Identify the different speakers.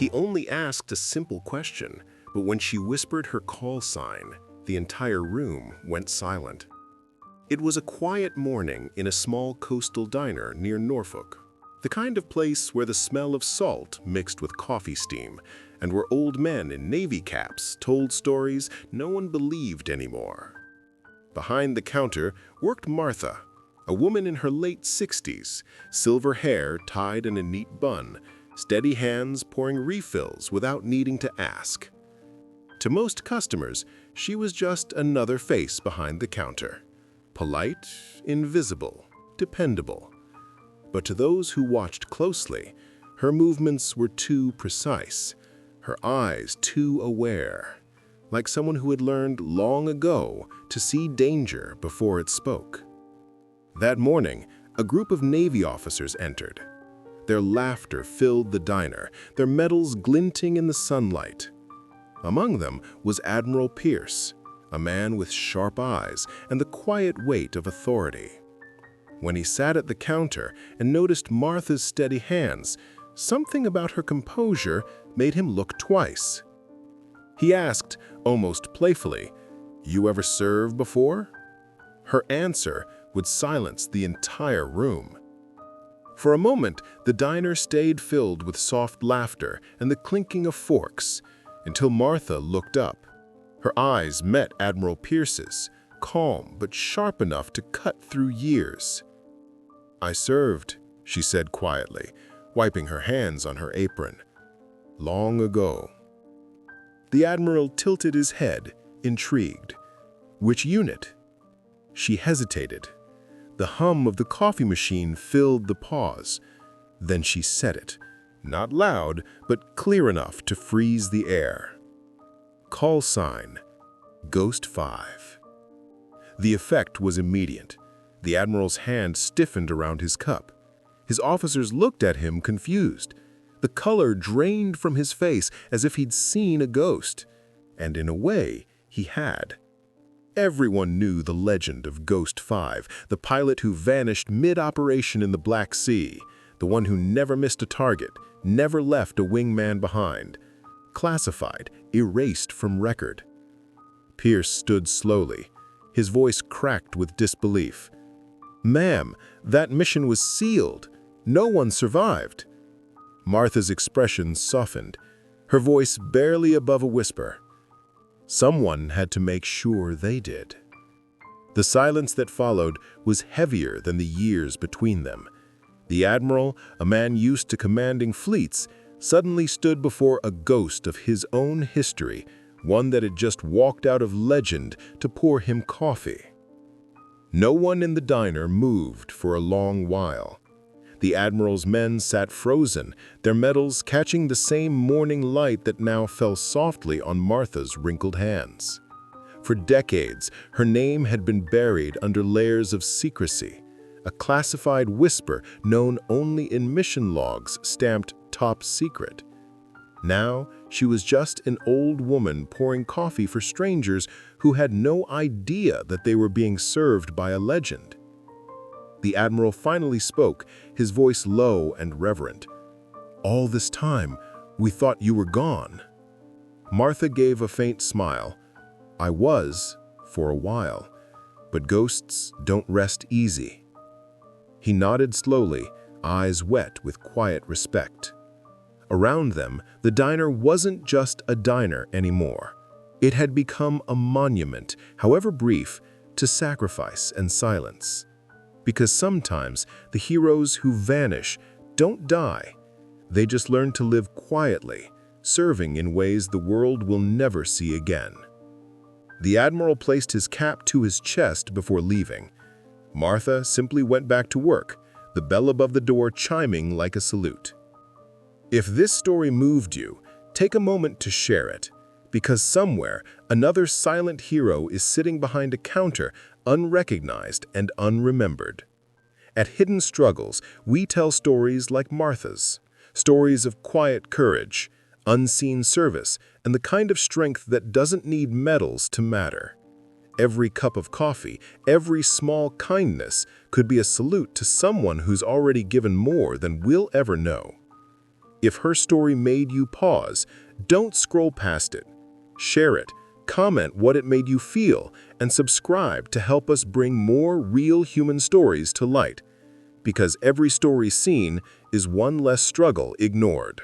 Speaker 1: He only asked a simple question, but when she whispered her call sign, the entire room went silent. It was a quiet morning in a small coastal diner near Norfolk, the kind of place where the smell of salt mixed with coffee steam, and where old men in navy caps told stories no one believed anymore. Behind the counter worked Martha, a woman in her late 60s, silver hair tied in a neat bun, steady hands pouring refills without needing to ask. To most customers, she was just another face behind the counter. Polite, invisible, dependable. But to those who watched closely, her movements were too precise, her eyes too aware, like someone who had learned long ago to see danger before it spoke. That morning, a group of Navy officers entered. Their laughter filled the diner, their medals glinting in the sunlight. Among them was Admiral Pierce, a man with sharp eyes and the quiet weight of authority. When he sat at the counter and noticed Martha's steady hands, something about her composure made him look twice. He asked, almost playfully, "You ever served before?" Her answer would silence the entire room. For a moment, the diner stayed filled with soft laughter and the clinking of forks, until Martha looked up. Her eyes met Admiral Pierce's, calm but sharp enough to cut through years. "I served," she said quietly, wiping her hands on her apron. "Long ago." The Admiral tilted his head, intrigued. "Which unit?" She hesitated. The hum of the coffee machine filled the pause. Then she said it, not loud, but clear enough to freeze the air. "Call sign, Ghost 5." The effect was immediate. The Admiral's hand stiffened around his cup. His officers looked at him confused. The color drained from his face as if he'd seen a ghost. And in a way, he had. Everyone knew the legend of Ghost 5, the pilot who vanished mid-operation in the Black Sea, the one who never missed a target, never left a wingman behind. Classified, erased from record. Pierce stood slowly, his voice cracked with disbelief. "Ma'am, that mission was sealed. No one survived." Martha's expression softened, her voice barely above a whisper. Someone had to make sure they did. The silence that followed was heavier than the years between them. The Admiral, a man used to commanding fleets, suddenly stood before a ghost of his own history, one that had just walked out of legend to pour him coffee. No one in the diner moved for a long while. The Admiral's men sat frozen, their medals catching the same morning light that now fell softly on Martha's wrinkled hands. For decades, her name had been buried under layers of secrecy, a classified whisper known only in mission logs stamped top secret. Now, she was just an old woman pouring coffee for strangers who had no idea that they were being served by a legend. The Admiral finally spoke, his voice low and reverent. "All this time, we thought you were gone." Martha gave a faint smile. "I was, for a while, but ghosts don't rest easy." He nodded slowly, eyes wet with quiet respect. Around them, the diner wasn't just a diner anymore. It had become a monument, however brief, to sacrifice and silence. Because sometimes the heroes who vanish don't die. They just learn to live quietly, serving in ways the world will never see again. The Admiral placed his cap to his chest before leaving. Martha simply went back to work, the bell above the door chiming like a salute. If this story moved you, take a moment to share it, because somewhere another silent hero is sitting behind a counter, unrecognized and unremembered. At Hidden Struggles, we tell stories like Martha's, stories of quiet courage, unseen service, and the kind of strength that doesn't need medals to matter. Every cup of coffee, every small kindness could be a salute to someone who's already given more than we'll ever know. If her story made you pause, don't scroll past it. Share it, comment what it made you feel, and subscribe to help us bring more real human stories to light. Because every story seen is one less struggle ignored.